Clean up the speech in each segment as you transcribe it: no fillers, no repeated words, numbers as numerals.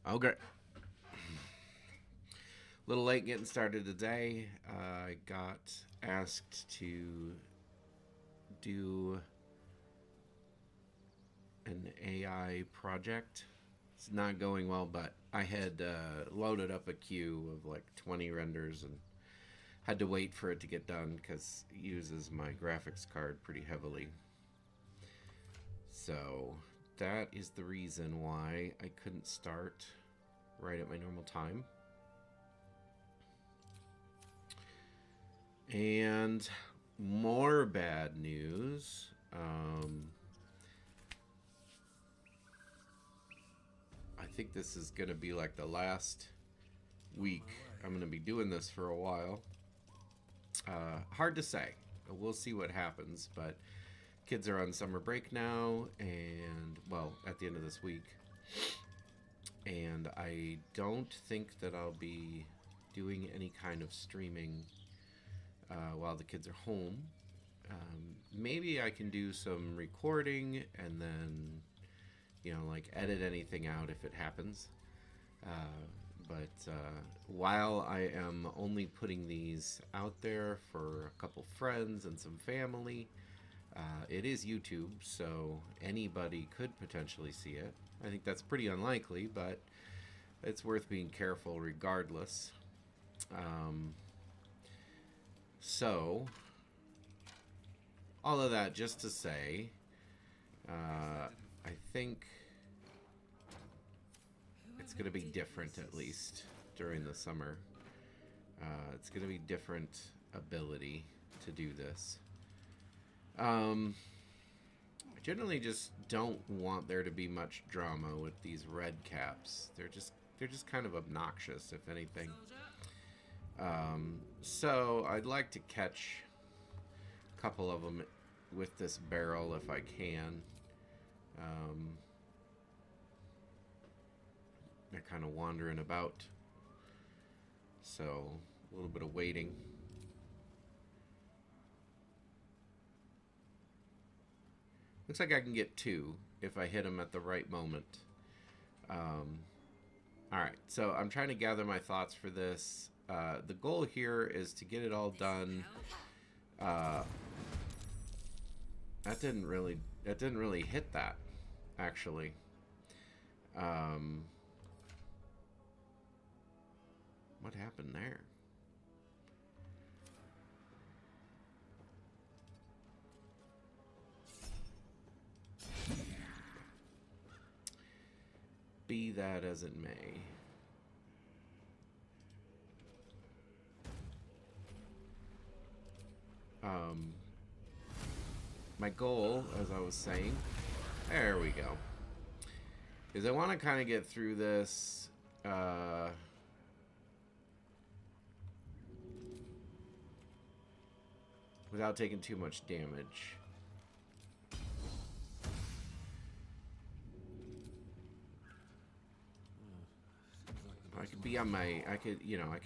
Okay. A little late getting started today. I got asked to do an AI project. It's not going well, but I had loaded up a queue of like 20 renders and had to wait for it to get done because it uses my graphics card pretty heavily. So that is the reason why I couldn't start right at my normal time. And more bad news. I think this is going to be like the last week I'm going to be doing this for a while. Hard to say. We'll see what happens, but kids are on summer break now, and well, at the end of this week. And I don't think that I'll be doing any kind of streaming while the kids are home. Maybe I can do some recording and then, like edit anything out if it happens. But while I am only putting these out there for a couple friends and some family, it is YouTube, so anybody could potentially see it. I think that's pretty unlikely, but it's worth being careful regardless. So, all of that just to say, I think it's going to be different at least during the summer. It's going to be different ability to do this. I generally just don't want there to be much drama with these red caps. They're just kind of obnoxious, if anything. So I'd like to catch a couple of them with this barrel if I can. They're kind of wandering about, so a little bit of waiting. Looks like I can get two if I hit them at the right moment. Alright, so I'm trying to gather my thoughts for this. The goal here is to get it all done. That didn't really hit that, actually. What happened there? Be that as it may. My goal, as I was saying, there we go, is I want to kind of get through this without taking too much damage. I could be on my, I could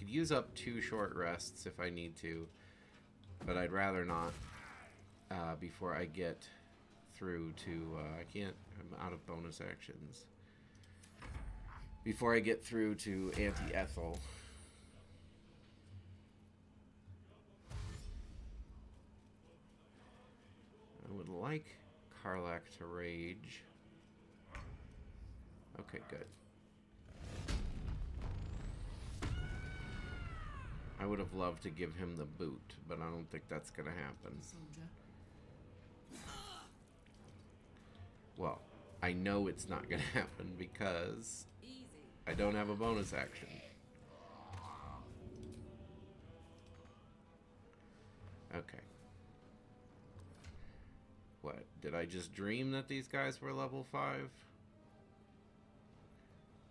use up 2 short rests if I need to, but I'd rather not before I get through to, I'm out of bonus actions. Before I get through to anti-Ethel. I would like Karlak to rage. Okay, good. I would have loved to give him the boot, but I don't think that's gonna happen. Well, I know it's not gonna happen because I don't have a bonus action. Okay. What? Did I just dream that these guys were level 5?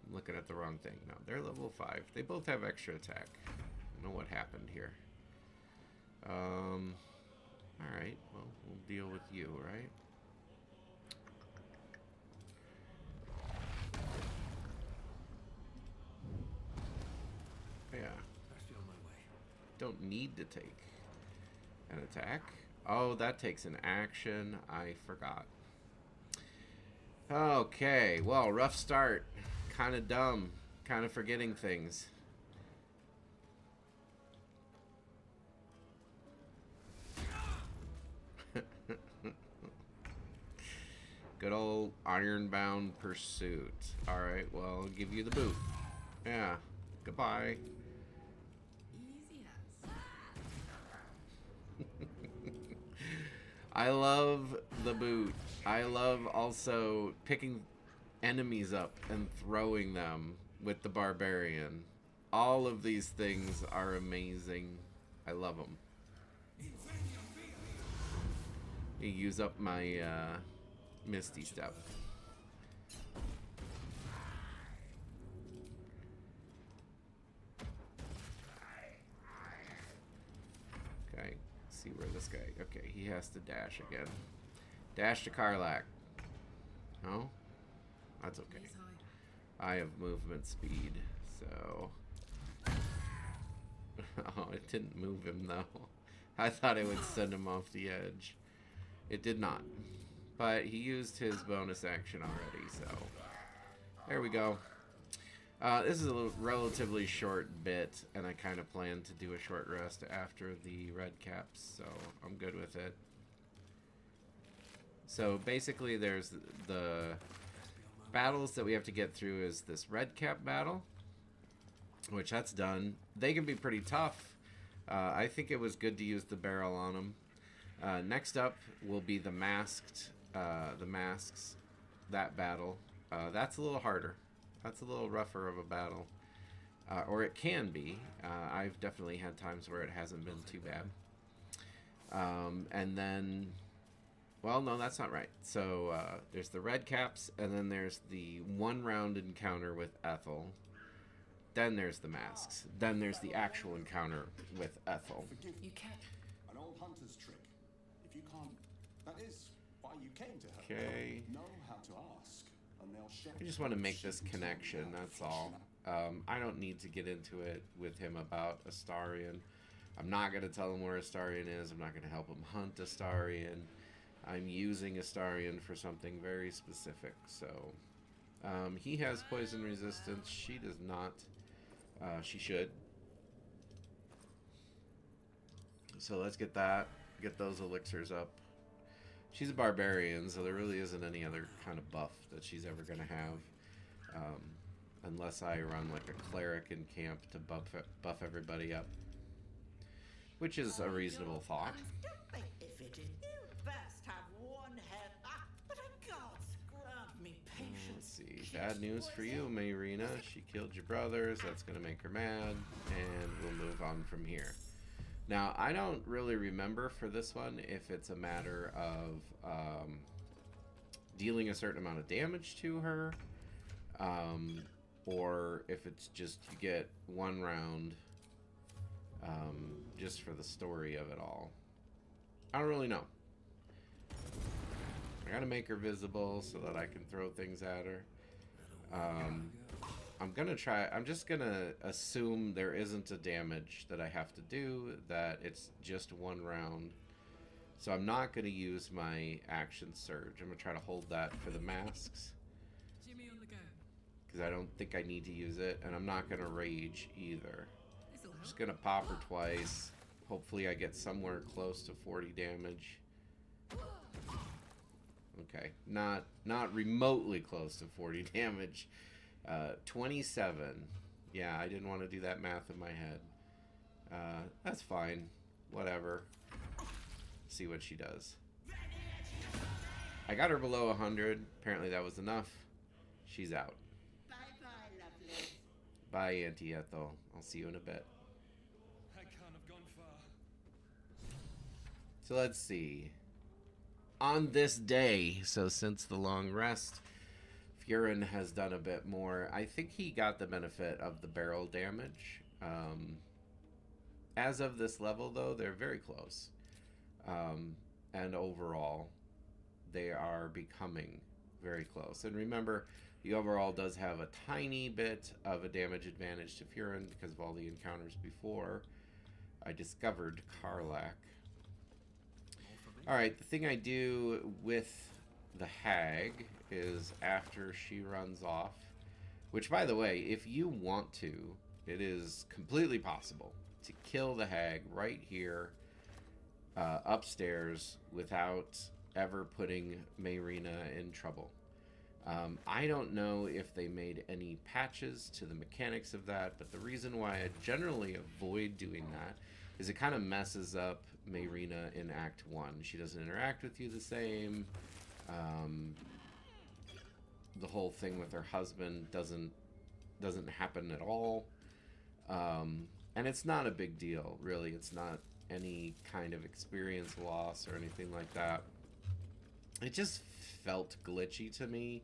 I'm looking at the wrong thing. No, they're level 5. They both have extra attack. I don't know what happened here. Alright, well, we'll deal with you, right? Yeah. Don't need to take an attack. Oh, that takes an action. I forgot. Okay, well, rough start. kind of dumb, kind of forgetting things. Good old ironbound pursuit. Alright, well, I'll give you the boot. Yeah, goodbye. I love the boot. I love also picking enemies up and throwing them with the barbarian. All of these things are amazing. I love them. You use up my Misty Step. Okay, see where this guy... Okay, he has to dash again. Dash to Karlach. No? That's okay. I have movement speed, so... Oh, it didn't move him, though. I thought it would send him off the edge. It did not. But he used his bonus action already, so... There we go. This is a relatively short bit, and I kind of plan to do a short rest after the red caps, so I'm good with it. So basically there's the battles that we have to get through is this red cap battle, which that's done. They can be pretty tough. I think it was good to use the barrel on them. Next up will be the masks, that battle. That's a little harder. That's a little rougher of a battle. Or it can be. I've definitely had times where it hasn't been too bad. And then... Well, no, that's not right. So, there's the red caps, and then there's the one-round encounter with Ethel. Then there's the masks. Then there's the actual encounter with Ethel. You can't. An old hunter's trick. If you can't... That is why you came to her. Okay. Know how to ask, and they'll show. I just want to make this connection, that's all. I don't need to get into it with him about Astarion. I'm not going to tell him where Astarion is. I'm not going to help him hunt Astarion. I'm using Astarion for something very specific, so... he has poison resistance. She does not. She should. So let's get that. Get those elixirs up. She's a barbarian, so there really isn't any other kind of buff that she's ever going to have. Unless I run like a cleric in camp to buff everybody up. Which is a reasonable thought. Let's see. Bad news for you, Mayrina. She killed your brothers. That's going to make her mad. And we'll move on from here. Now, I don't really remember for this one if it's a matter of dealing a certain amount of damage to her. Or if it's just you get one round just for the story of it all. I don't really know. I gotta make her visible so that I can throw things at her. I'm gonna try. I'm just gonna assume there isn't a damage that I have to do, that it's just one round. So I'm not gonna use my action surge. I'm gonna try to hold that for the masks. Because I don't think I need to use it, and I'm not gonna rage either. I'm just gonna pop her twice. Hopefully I get somewhere close to 40 damage. Okay, not remotely close to 40 damage. 27. Yeah, I didn't want to do that math in my head. That's fine. Whatever. See what she does. I got her below 100. Apparently that was enough. She's out. Bye-bye, lovely. Bye, Auntie Ethel. I'll see you in a bit. I can't have gone far. So let's see. On this day, so since the long rest, Furin has done a bit more. I think he got the benefit of the barrel damage. As of this level, though, they're very close. And overall, they are becoming very close. And remember, the overall does have a tiny bit of a damage advantage to Furin because of all the encounters before I discovered Karlach. Alright, the thing I do with the hag is after she runs off, Which, by the way, if you want to, it is completely possible to kill the hag right here upstairs without ever putting Mayrina in trouble. I don't know if they made any patches to the mechanics of that, but the reason why I generally avoid doing that is it kind of messes up Mayrina in Act 1. She doesn't interact with you the same. The whole thing with her husband doesn't happen at all. And it's not a big deal, really. It's not any kind of experience loss or anything like that. It just felt glitchy to me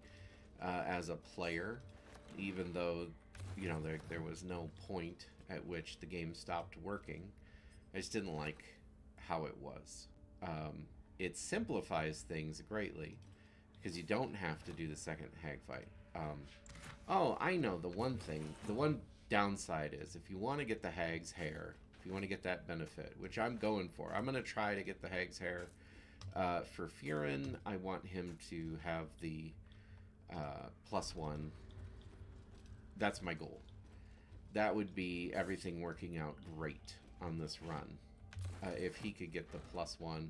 as a player, even though, you know, there was no point at which the game stopped working. I just didn't like how it was. It simplifies things greatly because you don't have to do the second hag fight. Oh, I know the one thing. The one downside is if you want to get the hag's hair, if you want to get that benefit, which I'm going for, I'm going to try to get the hag's hair. For Furin, I want him to have the +1. That's my goal. That would be everything working out great on this run. If he could get the +1,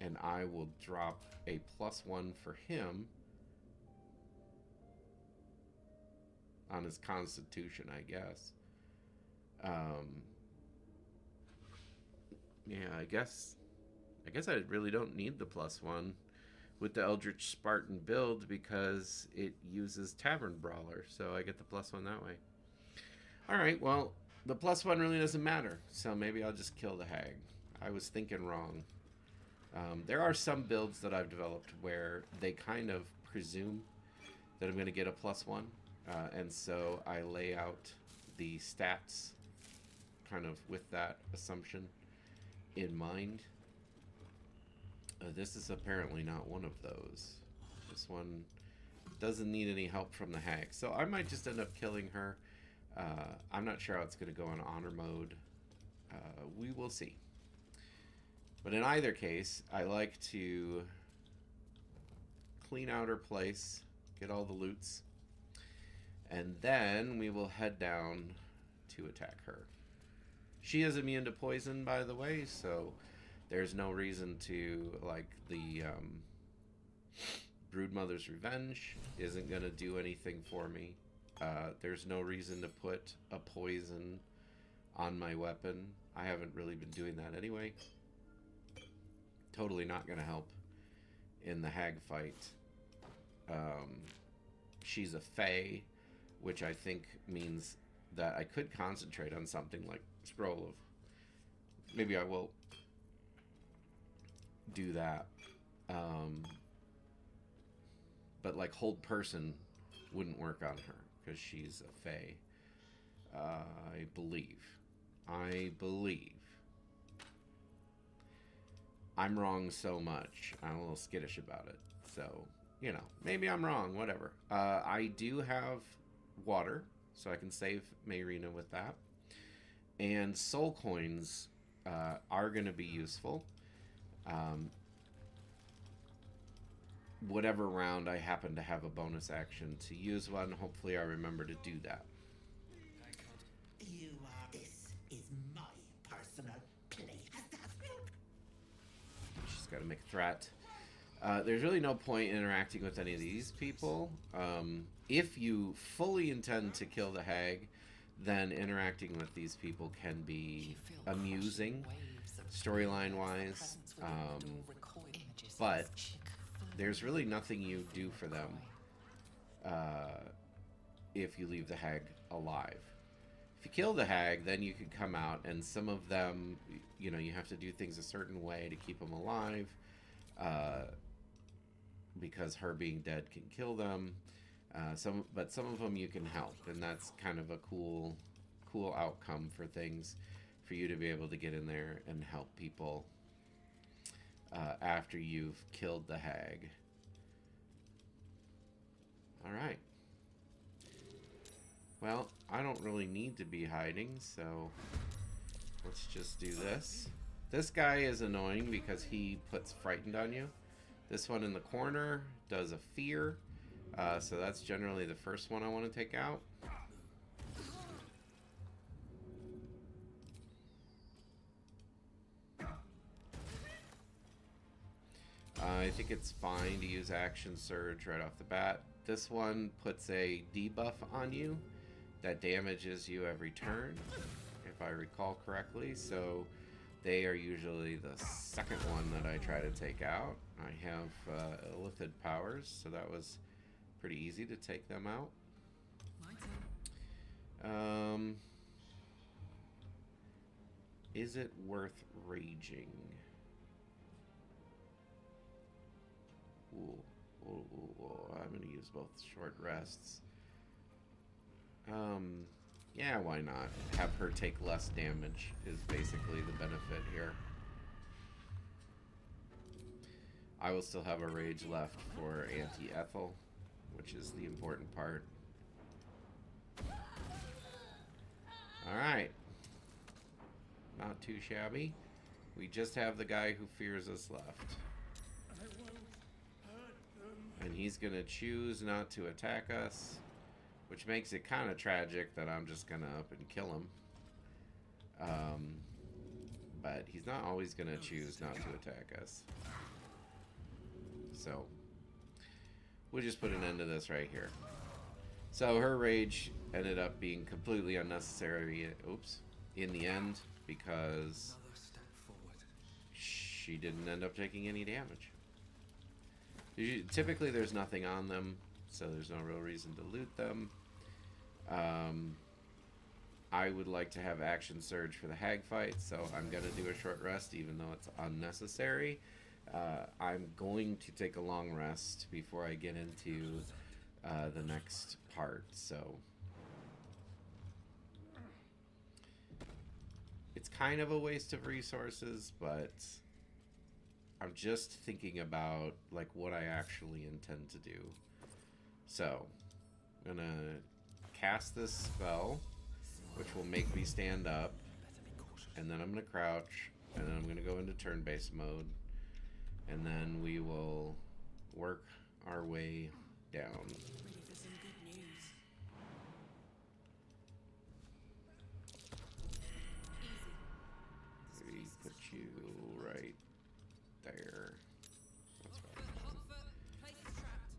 and I will drop a +1 for him on his constitution, I guess. Yeah, I guess I really don't need the +1 with the Eldritch Spartan build because it uses Tavern Brawler, so I get the +1 that way. Alright, well, the +1 really doesn't matter, so maybe I'll just kill the hag. I was thinking wrong. There are some builds that I've developed where they kind of presume that I'm going to get a +1, and so I lay out the stats kind of with that assumption in mind. This is apparently not one of those. This one doesn't need any help from the hag, so I might just end up killing her. I'm not sure how it's going to go in honor mode. We will see. But in either case, I like to clean out her place, get all the loots, and then we will head down to attack her. She is immune to poison, by the way, so there's no reason to, like, the Broodmother's Revenge isn't going to do anything for me. There's no reason to put a poison on my weapon. I haven't really been doing that anyway. Totally not going to help in the hag fight. She's a fae, which I think means that I could concentrate on something like Scroll of... Maybe I will do that. But like Hold Person wouldn't work on her because she's a fae. I believe. I'm wrong so much. I'm a little skittish about it. So, you know, maybe I'm wrong, whatever. I do have water, so I can save Mayrina with that. And soul coins are going to be useful. Whatever round I happen to have a bonus action to use one, hopefully I remember to do that. This is my personal playhouse. She's got to make a threat. There's really no point in interacting with any of these people. If you fully intend to kill the hag, then interacting with these people can be amusing, storyline-wise. But there's really nothing you do for them if you leave the hag alive. If you kill the hag, then you can come out, and some of them, you know, you have to do things a certain way to keep them alive, because her being dead can kill them. But some of them you can help, and that's kind of a cool outcome for things, for you to be able to get in there and help people after you've killed the hag. Alright. Well, I don't really need to be hiding, so let's just do this. This guy is annoying because he puts frightened on you. This one in the corner does a fear. So that's generally the first one I want to take out. I think it's fine to use Action Surge right off the bat. This one puts a debuff on you that damages you every turn, if I recall correctly. So they are usually the second one that I try to take out. I have Illithid powers, so that was pretty easy to take them out. Is it worth raging? Ooh, I'm gonna use both short rests. Yeah, why not? Have her take less damage is basically the benefit here. I will still have a rage left for anti-Ethel, which is the important part. Alright. Not too shabby. We just have the guy who fears us left. And he's gonna choose not to attack us, which makes it kind of tragic that I'm just gonna up and kill him. But he's not always gonna choose not to attack us. So we'll just put an end to this right here. So her rage ended up being completely unnecessary, oops, in the end, because she didn't end up taking any damage. Typically there's nothing on them, so there's no real reason to loot them. I would like to have Action Surge for the hag fight, so I'm going to do a short rest even though it's unnecessary. I'm going to take a long rest before I get into the next part, so it's kind of a waste of resources, but I'm just thinking about like what I actually intend to do. So I'm gonna cast this spell, which will make me stand up, and then I'm gonna crouch, and then I'm gonna go into turn-based mode, and then we will work our way down. Ready for some good news. Easy. We put you right there. That's fine. Hot foot. Place is trapped.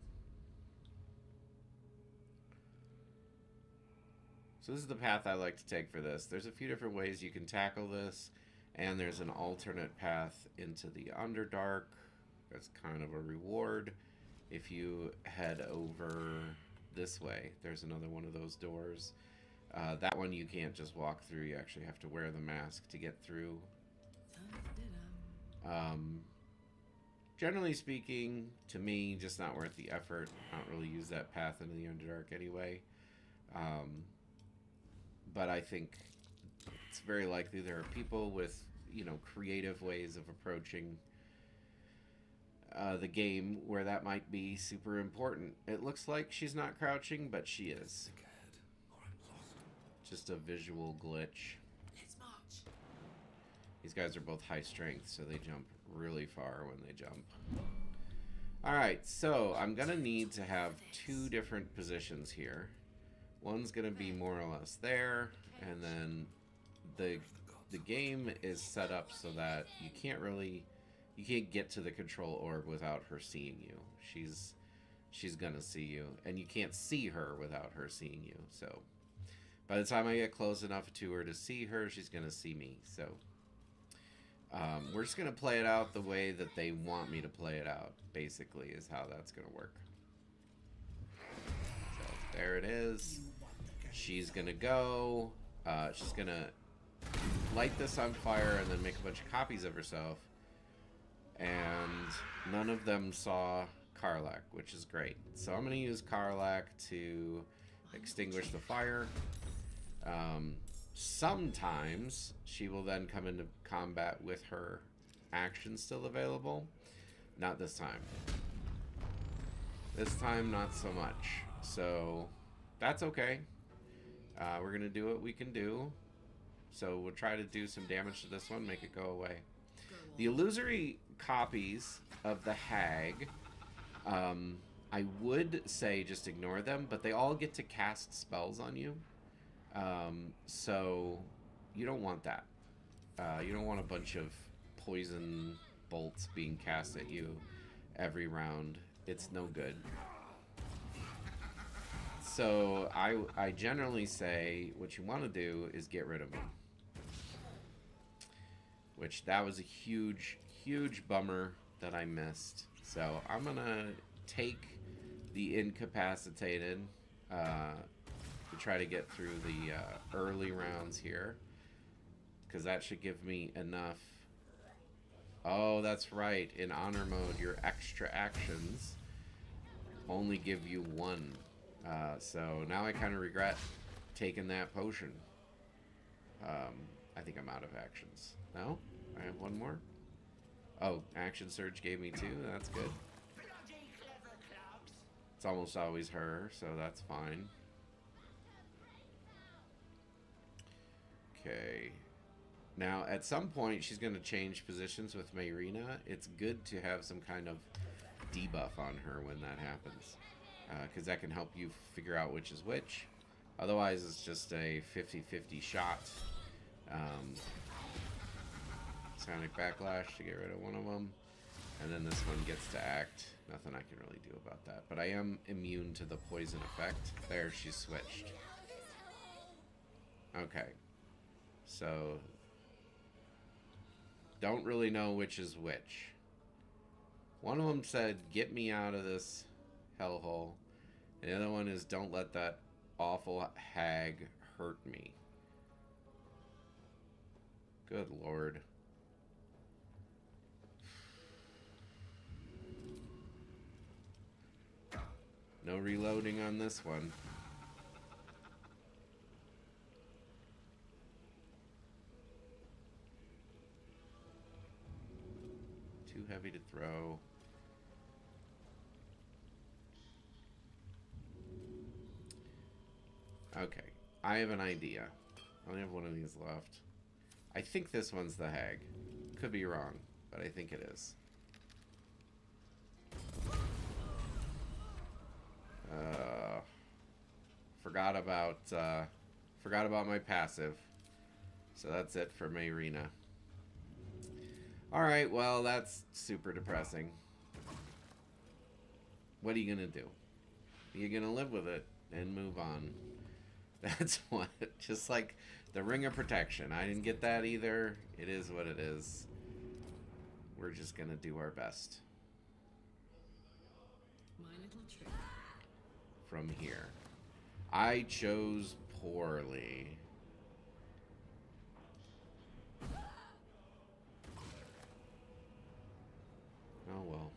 So this is the path I like to take for this. There's a few different ways you can tackle this, and there's an alternate path into the Underdark. That's kind of a reward. If you head over this way, there's another one of those doors. That one you can't just walk through. You actually have to wear the mask to get through. Generally speaking, to me, just not worth the effort. I don't really use that path into the Underdark anyway. But I think it's very likely there are people with, you know, creative ways of approaching the game where that might be super important. It looks like she's not crouching, but she is. Just a visual glitch. Let's march. These guys are both high strength, so they jump really far when they jump. Alright, so I'm gonna need to have two different positions here. One's gonna be more or less there, and then the game is set up so that you can't get to the control orb without her seeing you. She's gonna see you, and you can't see her without her seeing you. So by the time I get close enough to her to see her, she's gonna see me. So we're just gonna play it out the way that they want me to play it out, basically, is how that's gonna work. So there it is. She's gonna go. She's gonna light this on fire and then make a bunch of copies of herself. And none of them saw Karlach, which is great. So I'm gonna use Karlach to extinguish the fire. Sometimes she will then come into combat with her action still available. Not this time. This time, not so much. So that's okay. We're gonna do what we can do. So we'll try to do some damage to this one, make it go away. The illusory copies of the hag I would say just ignore them, but they all get to cast spells on you. So you don't want that. You don't want a bunch of poison bolts being cast at you every round. It's no good. So I generally say what you want to do is get rid of them. Which that was a huge, huge bummer that I missed. So I'm going to take the incapacitated to try to get through the early rounds here. Because that should give me enough. Oh, that's right. In honor mode, your extra actions only give you one. So now I kind of regret taking that potion. I think I'm out of actions. No? I have one more? Oh, action surge gave me two. That's good. It's almost always her, so that's fine. Okay. Now, at some point, she's going to change positions with Mayrina. It's good to have some kind of debuff on her when that happens. Because that can help you figure out which is which. Otherwise, it's just a 50-50 shot. Sonic Backlash to get rid of one of them. And then this one gets to act. Nothing I can really do about that. But I am immune to the poison effect. There, she's switched. Okay. So, don't really know which is which. One of them said, get me out of this hellhole. And the other one is, don't let that awful hag hurt me. Good Lord. No reloading on this one. Too heavy to throw. Okay, I have an idea. I only have one of these left. I think this one's the hag. Could be wrong, but I think it is. Forgot about my passive. So that's it for Mayrina. Alright, well, that's super depressing. What are you gonna do? You're gonna live with it and move on. That's what, just like the Ring of Protection. I didn't get that either. It is what it is. We're just gonna do our best. My little trick. From here. I chose poorly. Oh well.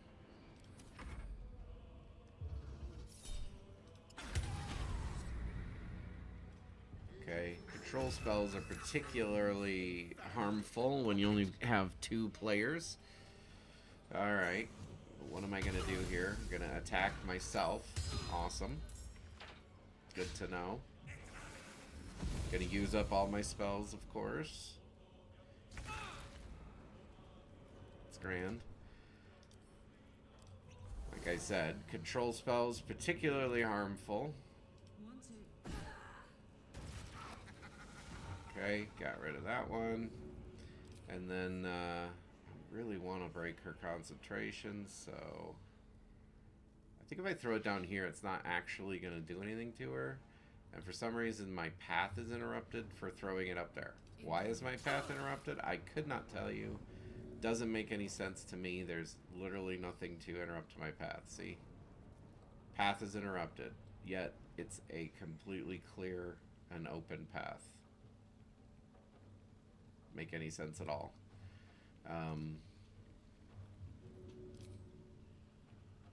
Okay, control spells are particularly harmful when you only have 2 players. Alright, what am I going to do here? I'm going to attack myself. Awesome. Good to know. Going to use up all my spells, of course. It's grand. Like I said, control spells particularly harmful. Okay, got rid of that one. And then I really want to break her concentration, so I think if I throw it down here, it's not actually going to do anything to her. And for some reason, my path is interrupted for throwing it up there. Why is my path interrupted? I could not tell you. Doesn't make any sense to me. There's literally nothing to interrupt my path. See? Path is interrupted, yet it's a completely clear and open path. Make any sense at all.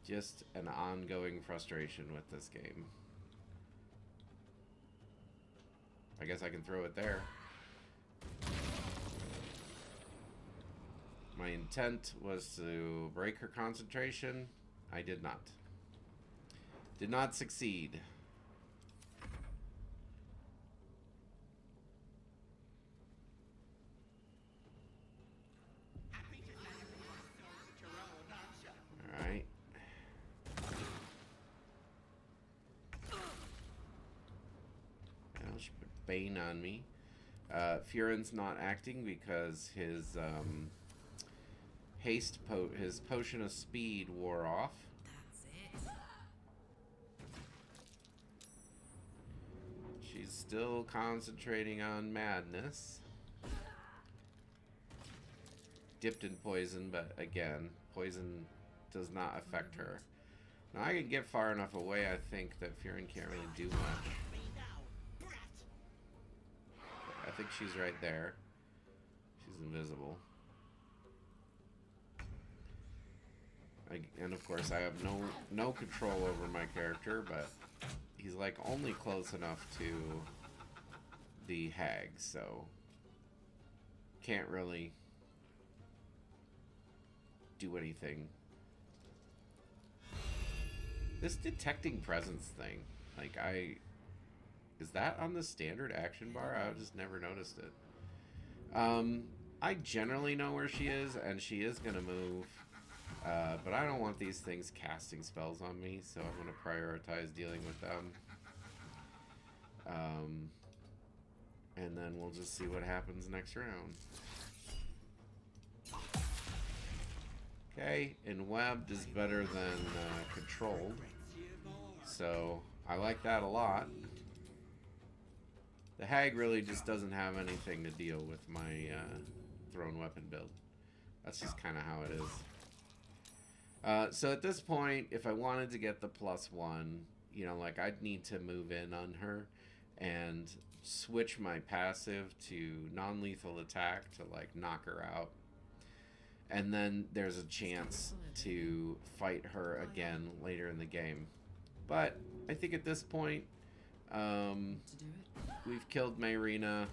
Just an ongoing frustration with this game. I guess I can throw it there. My intent was to break her concentration. I did not. Did not succeed. Alright. Bane on me. Furin's not acting because his his potion of speed wore off. That's it. She's still concentrating on madness. Dipped in poison, but again, poison does not affect her. Now I can get far enough away, I think, that Furin can't really do much. I think she's right there. She's invisible. And of course, I have no control over my character, but he's like only close enough to the hag, so can't really do anything. This detecting presence thing, like is that on the standard action bar? I've just never noticed it. I generally know where she is, and she is gonna move, but I don't want these things casting spells on me, so I'm gonna prioritize dealing with them. And then we'll just see what happens next round. Okay, and webbed is better than controlled, so I like that a lot. The hag really just doesn't have anything to deal with my thrown weapon build. That's just kind of how it is. So at this point, if I wanted to get the +1, you know, like I'd need to move in on her and switch my passive to non-lethal attack to like knock her out. And then there's a chance to fight her again later in the game. But I think at this point, we've killed Mayrina,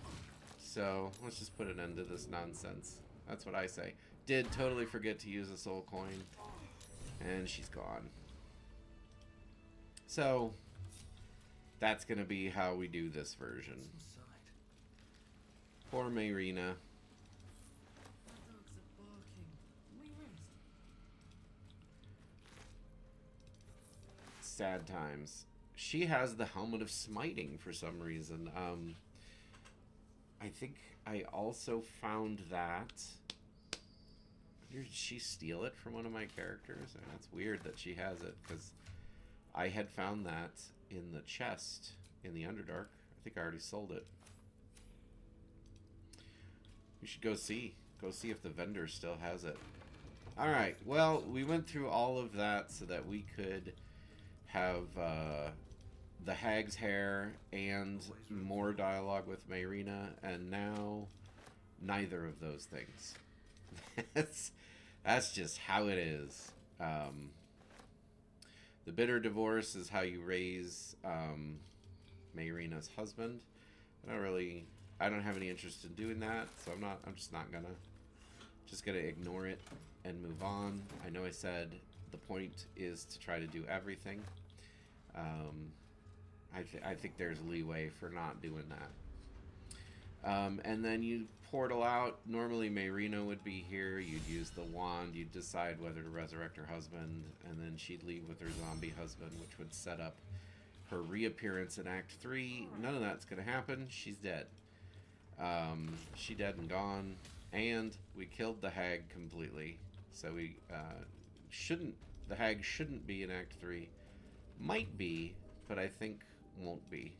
so let's just put an end to this nonsense. That's what I say. Did totally forget to use a soul coin, and she's gone. So that's gonna be how we do this version. Poor Mayrina. Sad times. She has the helmet of smiting for some reason. I think I also found that. Did she steal it from one of my characters? I mean, that's weird that she has it, because I had found that in the chest in the Underdark. I think I already sold it. We should go see. Go see if the vendor still has it. Alright, well, we went through all of that so that we could have the hag's hair and more dialogue with Mayrina, and now neither of those things. That's just how it is. The bitter divorce is how you raise Mayrina's husband. I don't have any interest in doing that, so I'm just not gonna ignore it and move on. I know I said the point is to try to do everything. I think there's leeway for not doing that. And then you portal out. Normally Mayrina would be here. You'd use the wand. You'd decide whether to resurrect her husband, and then she'd leave with her zombie husband, which would set up her reappearance in Act 3. None of that's going to happen. She's dead. She dead and gone. And we killed the hag completely. So we the hag shouldn't be in Act 3. Might be, but I think won't be.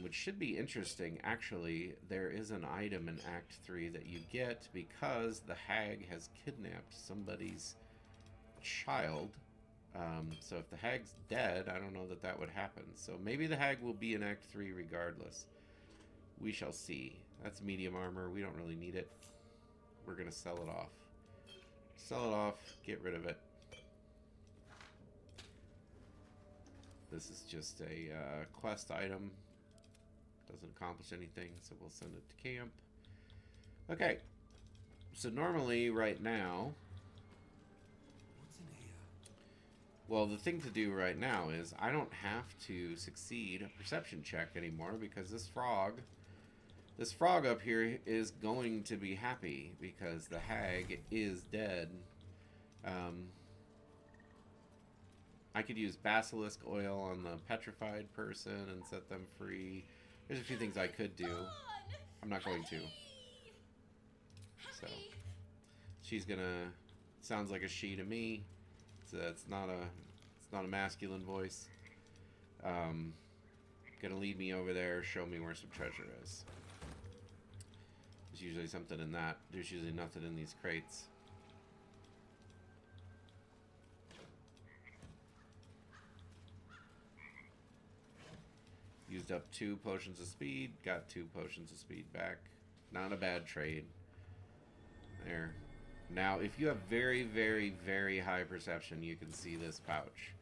Which should be interesting. Actually, there is an item in Act 3 that you get because the hag has kidnapped somebody's child. So if the hag's dead, I don't know that that would happen. So maybe the hag will be in Act 3 regardless. We shall see. That's medium armor. We don't really need it. We're going to sell it off. Sell it off. Get rid of it. This is just a quest item. Doesn't accomplish anything, so we'll send it to camp. Okay. So normally, right now... What's in here? Well, the thing to do right now is I don't have to succeed a perception check anymore because this frog up here is going to be happy because the hag is dead. I could use basilisk oil on the petrified person and set them free. There's a few things I could do. I'm not going to. So she's gonna, sounds like a she to me. So it's not a masculine voice. Gonna lead me over there, show me where some treasure is. There's usually something in that. There's usually nothing in these crates. Used up 2 potions of speed, got 2 potions of speed back. Not a bad trade. There. Now, if you have very, very, very high perception, you can see this pouch.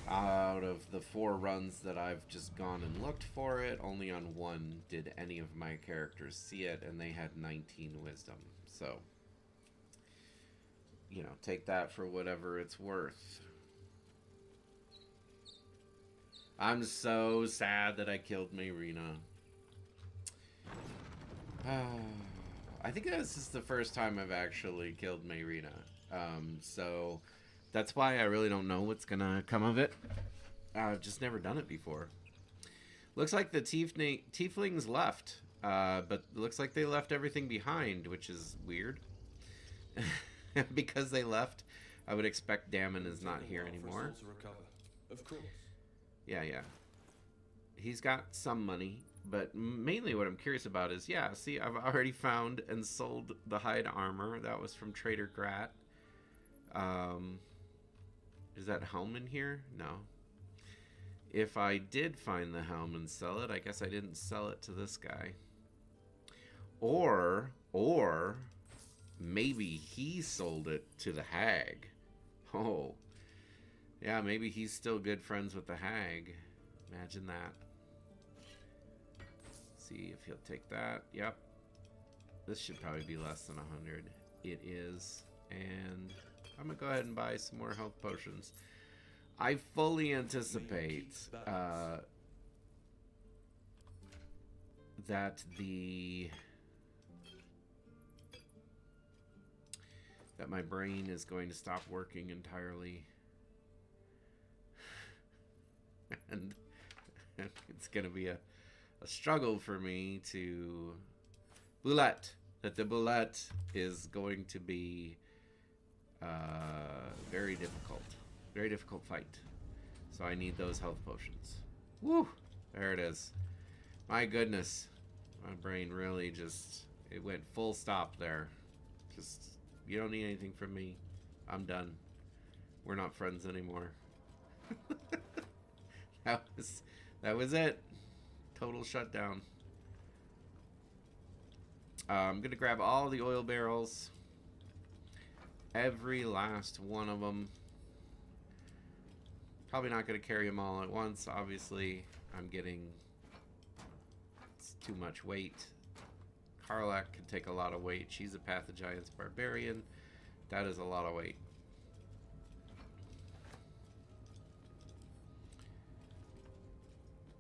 Out of the 4 runs that I've just gone and looked for it, only on 1 did any of my characters see it, and they had 19 wisdom. So, you know, take that for whatever it's worth. I'm so sad that I killed Mayrina. I think this is the first time I've actually killed Mayrina. So that's why I really don't know what's gonna come of it. I've just never done it before. Looks like the tieflings left, but looks like they left everything behind, which is weird. Because they left, I would expect Damon is not here anymore. Of course. Yeah. He's got some money, but mainly what I'm curious about is, yeah, see, I've already found and sold the hide armor. That was from Trader Grat. Is that helm in here? No. If I did find the helm and sell it, I guess I didn't sell it to this guy. Or maybe he sold it to the hag. Oh. Yeah, maybe he's still good friends with the hag. Imagine that. See if he'll take that. Yep. This should probably be less than 100. It is. And I'm going to go ahead and buy some more health potions. I fully anticipate that my brain is going to stop working entirely. And it's going to be a struggle for me to boulette. That the boulette is going to be very difficult. Very difficult fight. So I need those health potions. Woo! There it is. My goodness. My brain really just, it went full stop there. Just, you don't need anything from me. I'm done. We're not friends anymore. That was it. Total shutdown. I'm gonna grab all the oil barrels. Every last one of them. Probably not gonna carry them all at once. Obviously, I'm getting, it's too much weight. Karlak can take a lot of weight. She's a Pathogiant's barbarian. That is a lot of weight.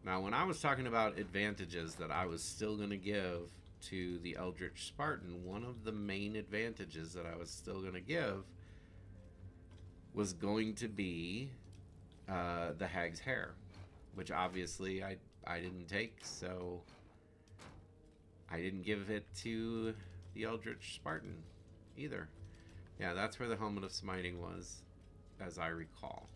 Now, when I was talking about advantages that I was still going to give to the Eldritch Spartan, one of the main advantages that I was still going to give was going to be the Hag's Hair, which obviously I didn't take, so I didn't give it to the Eldritch Spartan either. Yeah, that's where the Helmet of Smiting was, as I recall.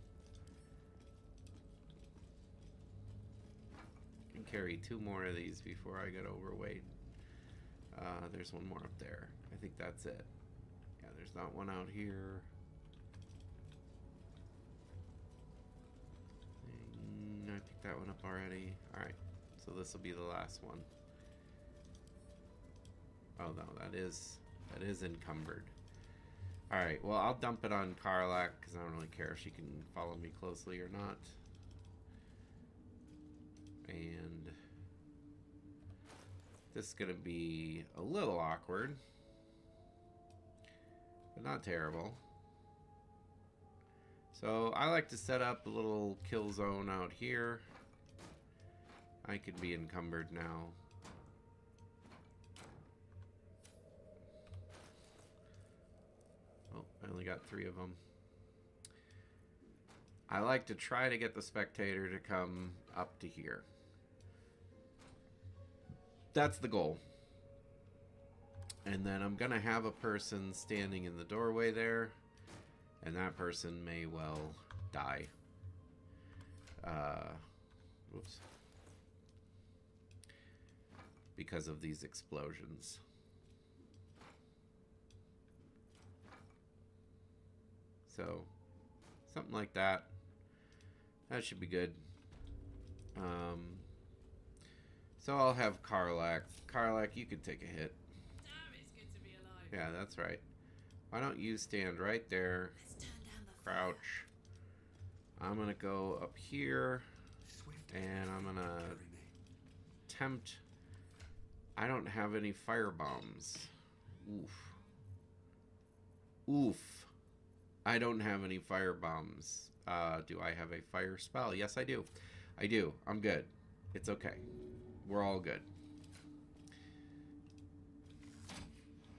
Carry 2 more of these before I get overweight. There's one more up there. I think that's it. Yeah, there's not one out here. I picked that one up already. Alright, so this will be the last one. Oh no, that is encumbered. Alright, well I'll dump it on Karlak because I don't really care if she can follow me closely or not. And this is going to be a little awkward, but not terrible. So I like to set up a little kill zone out here. I could be encumbered now. Oh, I only got 3 of them. I like to try to get the spectator to come up to here. That's the goal. And then I'm going to have a person standing in the doorway there. And that person may well die. Oops. Because of these explosions. So, something like that. That should be good. So I'll have Karlak. Karlak, you could take a hit. Damn, it's good to be alive. Yeah, that's right. Why don't you stand right there? Let's turn down the Crouch. I'm gonna go up here, Swift and I'm gonna carry me. attempt. I don't have any fire bombs. Oof. Oof. I don't have any fire bombs. Do I have a fire spell? Yes, I do. I do. I'm good. It's okay. We're all good.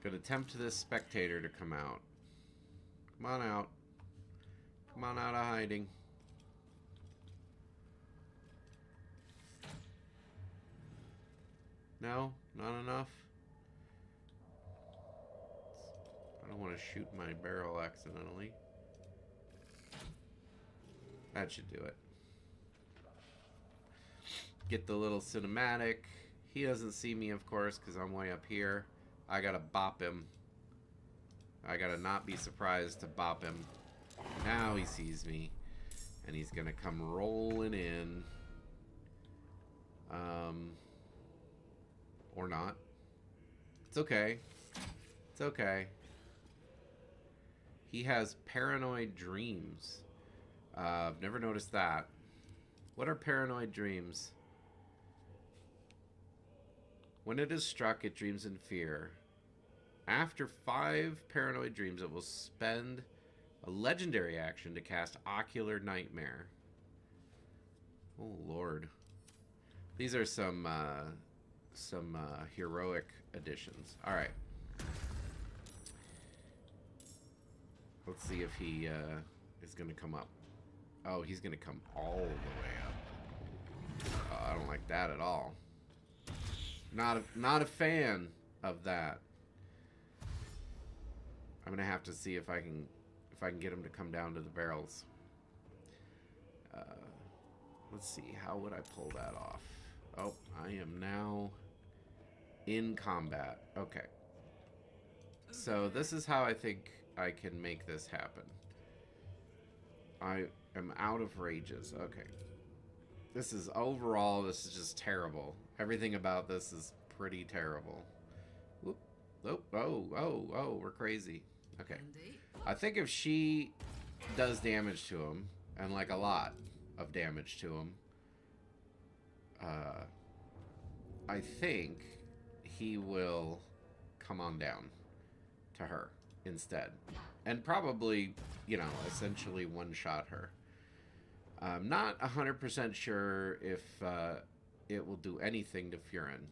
Gonna tempt this spectator to come out. Come on out. Come on out of hiding. No? Not enough? I don't want to shoot my barrel accidentally. That should do it. Get the little cinematic. He doesn't see me, of course, because I'm way up here. I gotta bop him. I gotta not be surprised to bop him. Now he sees me. And he's gonna come rolling in. Or not. It's okay. It's okay. He has paranoid dreams. I've never noticed that. What are paranoid dreams? When it is struck, it dreams in fear. After 5 paranoid dreams, it will spend a legendary action to cast Ocular Nightmare. Oh, Lord. These are some heroic additions. All right. Let's see if he is going to come up. Oh, he's going to come all the way up. I don't like that at all. Not a fan of that. I'm going to have to see if I can get him to come down to the barrels. Let's see. How would I pull that off? Oh, I am now in combat. Okay. So this is how I think I can make this happen. I am out of rages. Okay. This is just terrible. Everything about this is pretty terrible. Whoop. Oh, we're crazy. Okay. Indeed. I think if she does damage to him, and like a lot of damage to him, I think he will come on down to her instead. And probably, essentially one-shot her. I'm not 100% sure if it will do anything to Furin.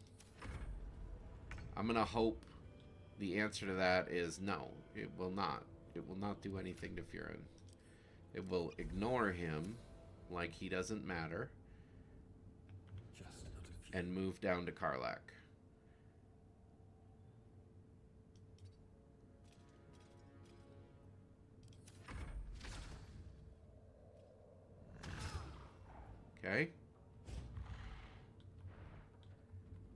I'm going to hope the answer to that is no, it will not. It will not do anything to Furin. It will ignore him like he doesn't matter and move down to Karlak. Okay.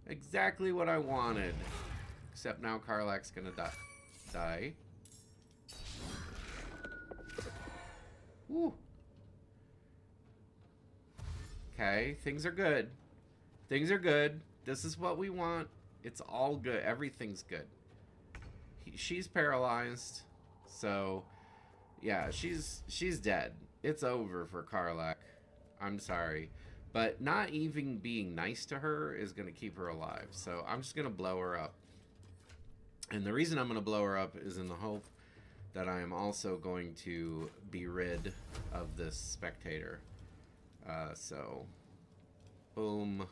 Exactly what I wanted. Except now Karlak's gonna die. Woo. Okay, things are good. Things are good. This is what we want. It's all good. Everything's good. She's paralyzed. So, yeah, she's dead. It's over for Karlak. I'm sorry. But not even being nice to her is going to keep her alive. So I'm just going to blow her up. And the reason I'm going to blow her up is in the hope that I am also going to be rid of this spectator. So, boom.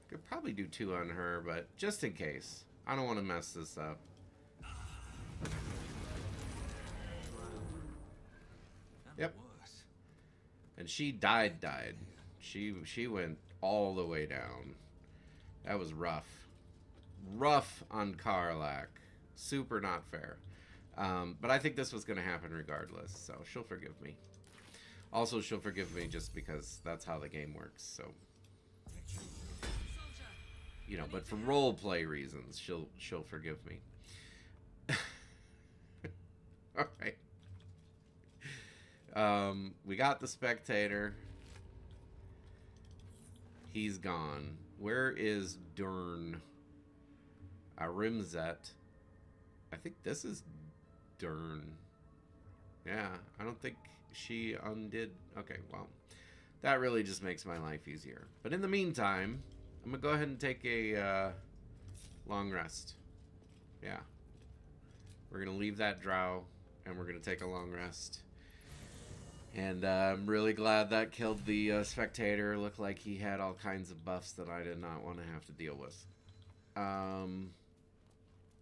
Could probably do 2 on her, but just in case. I don't want to mess this up. Yep. And she died. She went all the way down. That was rough. Rough on Karlak. Super not fair. But I think this was going to happen regardless, so she'll forgive me. Also, she'll forgive me just because that's how the game works, so... You know, but for roleplay reasons, she'll forgive me. Alright. We got the spectator. He's gone. Where is Dern? Arimzet. I think this is Dern. Yeah, I don't think she undid. Okay, well, that really just makes my life easier. But in the meantime, I'm gonna go ahead and take a long rest. Yeah. We're gonna leave that drow, and we're gonna take a long rest. And I'm really glad that killed the spectator. Looked like he had all kinds of buffs that I did not want to have to deal with.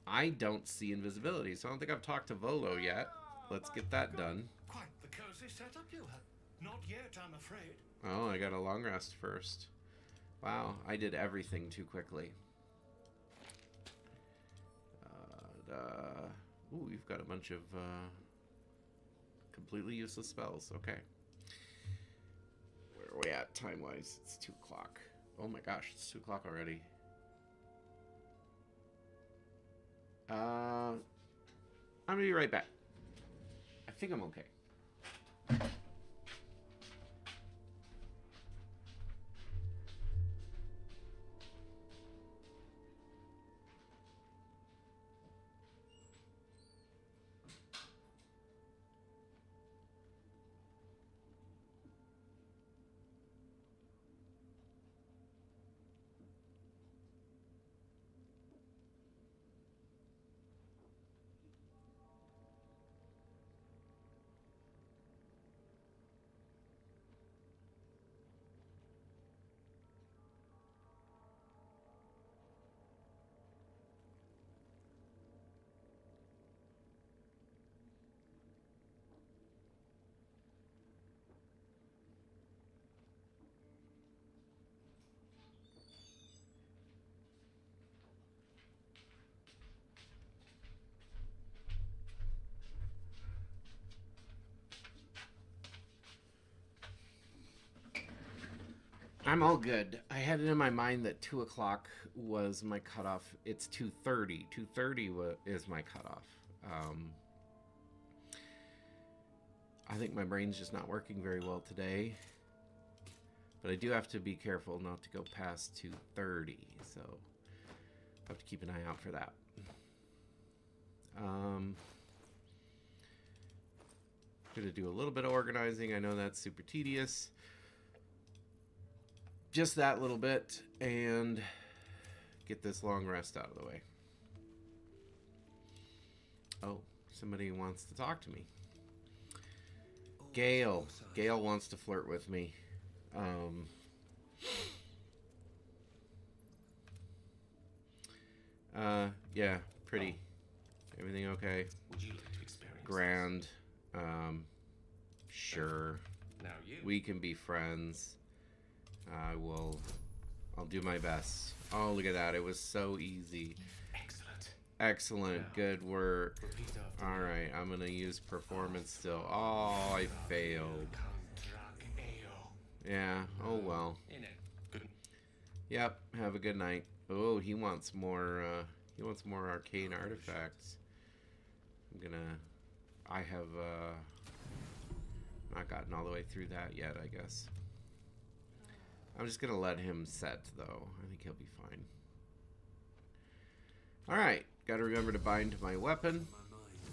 I don't see invisibility, so I don't think I've talked to Volo yet. Let's get that done. Quite the cozy setup you have. Not yet, I'm afraid. Oh, I got a long rest first. Wow, I did everything too quickly. Ooh, you've got a bunch of completely useless spells. Okay. Where are we at time-wise? It's 2 o'clock. Oh my gosh, it's 2 o'clock already. I'm gonna be right back. I think I'm okay. I'm all good. I had it in my mind that 2 o'clock was my cutoff. It's 2:30. 2:30 is my cutoff. I think my brain's just not working very well today. But I do have to be careful not to go past 2:30. So I have to keep an eye out for that. Gonna do a little bit of organizing. I know that's super tedious. Just that little bit, and get this long rest out of the way. Oh, somebody wants to talk to me. Gale. Gale wants to flirt with me. Yeah, pretty. Everything okay? Would you like to experience Grand. Sure. Now you. We can be friends. I'll do my best. Oh, look at that. It was so easy. Excellent. Excellent. Now, Good work. repeat after me. Alright, I'm going to use performance still. Oh, I failed. Yeah, oh well. Good. Yep, have a good night. Oh, he wants more arcane artifacts. I have, not gotten all the way through that yet, I guess. I'm just gonna let him set, though. I think he'll be fine. Alright, gotta remember to bind to my weapon.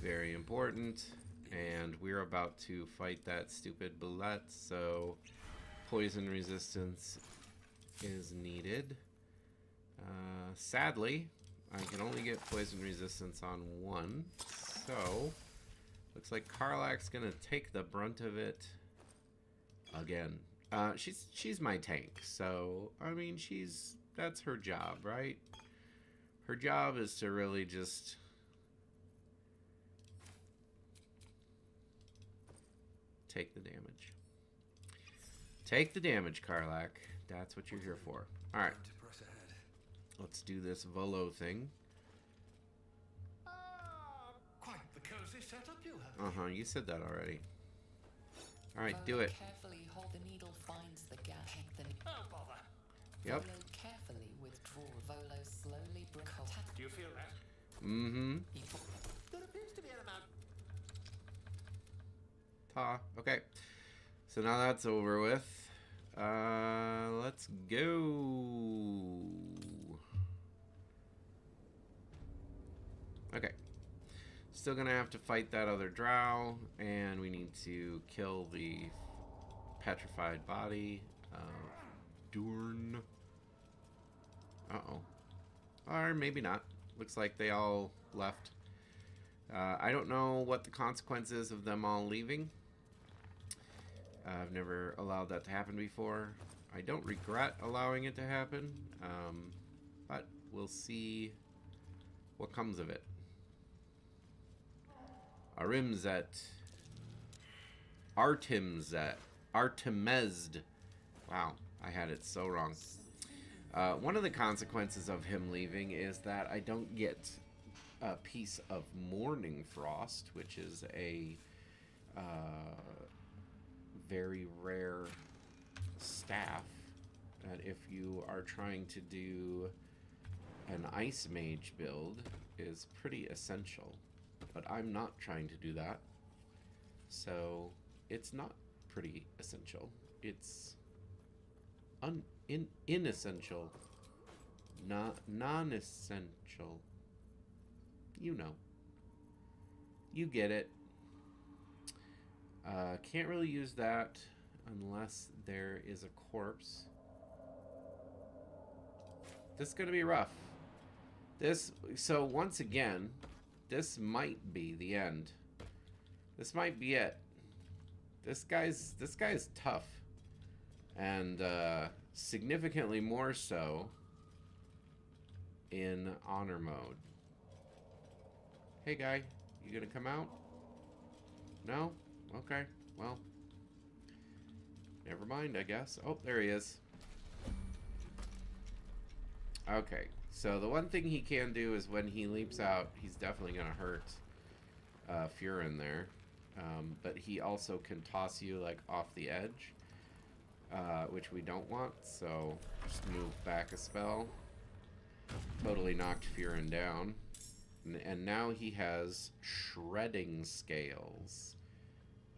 Very important. And we're about to fight that stupid bullet, so poison resistance is needed. Sadly, I can only get poison resistance on one, so looks like Karlak's gonna take the brunt of it again. She's my tank, so I mean that's her job, right? Her job is to really just take the damage. Take the damage, Karlak. That's what you're here for. Alright. To press ahead. Let's do this Volo thing. Quite the cozy setup you have. Uh-huh, you said that already. Alright, do it. Carefully hold the needle finds the gap. Check the Oh, bother. Yep. Volo carefully withdraw. Volo slowly bring. Do you feel that? Mm-hmm. There appears to be an amount. Ta. Okay. So now that's over with. Let's go. Okay. Still gonna have to fight that other drow, and we need to kill the petrified body of Durn. Uh-oh. Or maybe not. Looks like they all left. I don't know what the consequence is of them all leaving. I've never allowed that to happen before. I don't regret allowing it to happen, but we'll see what comes of it. Arimzet. Artemesd. Wow, I had it so wrong. One of the consequences of him leaving is that I don't get a piece of Morning Frost, which is a very rare staff that if you are trying to do an Ice Mage build is pretty essential. But I'm not trying to do that, so it's not pretty essential. It's inessential, non-essential. You know. You get it. Can't really use that unless there is a corpse. This is gonna be rough. So once again, this might be the end. This might be it. This guy's tough, and significantly more so in honor mode. Hey guy, you gonna come out? No? Okay, well, never mind, I guess. Oh, there he is. Okay, so the one thing he can do is when he leaps out, he's definitely gonna hurt Furin there. But he also can toss you like off the edge, which we don't want, so just move back a spell. Totally knocked Furin down. And now he has shredding scales.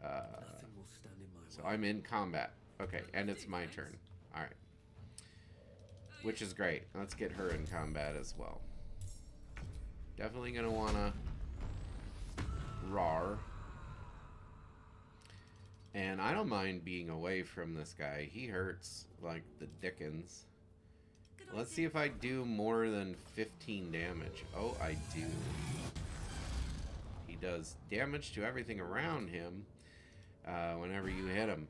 Nothing will stand in my So way. I'm in combat. Okay, and it's my turn. Alright. Which is great. Let's get her in combat as well. Definitely gonna wanna rar. And I don't mind being away from this guy. He hurts like the dickens. Let's see if I do more than 15 damage. Oh, I do. He does damage to everything around him whenever you hit him.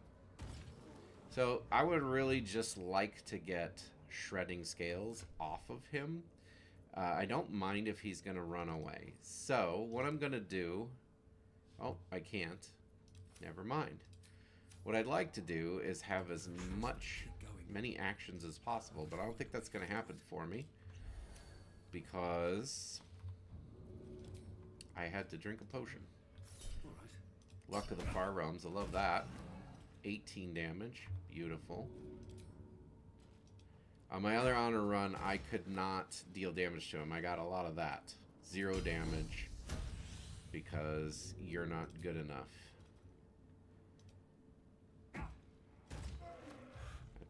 So I would really just like to get shredding scales off of him. I don't mind if he's going to run away. So what I'm going to do... Oh, I can't. Never mind. What I'd like to do is have as many actions as possible, but I don't think that's going to happen for me because I had to drink a potion. All right. Luck of the Far Realms, I love that. 18 damage, beautiful. On my other honor run, I could not deal damage to him. I got a lot of that. 0 damage because you're not good enough.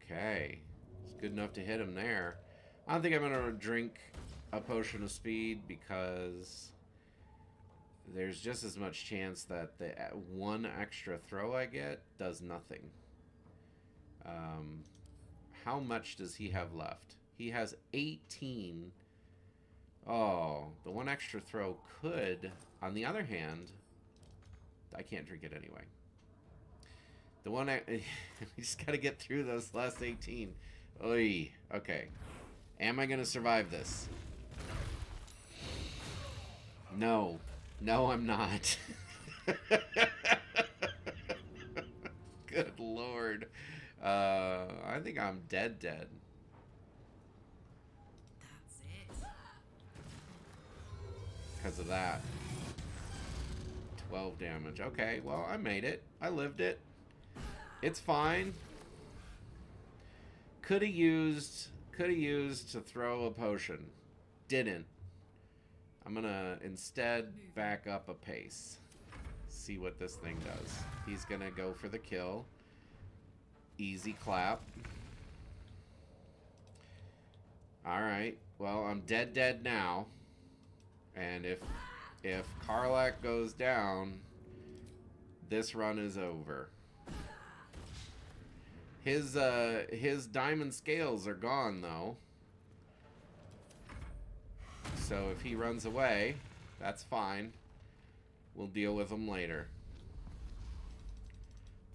Okay, it's good enough to hit him there. I don't think I'm gonna drink a potion of speed because there's just as much chance that the one extra throw I get does nothing. How much does he have left? He has 18. Oh, the one extra throw could. On the other hand, I can't drink it anyway. The one we just gotta get through those last 18. Oy. Okay. Am I gonna survive this? No. No, I'm not. Good lord. I think I'm dead. That's it. Because of that. 12 damage. Okay, well, I made it. I lived it. It's fine. Could have used to throw a potion. Didn't. I'm gonna instead back up a pace. See what this thing does. He's gonna go for the kill. Easy clap. Alright. Well, I'm dead now. And if Karlak goes down, this run is over. His diamond scales are gone though. So if he runs away, that's fine. We'll deal with him later.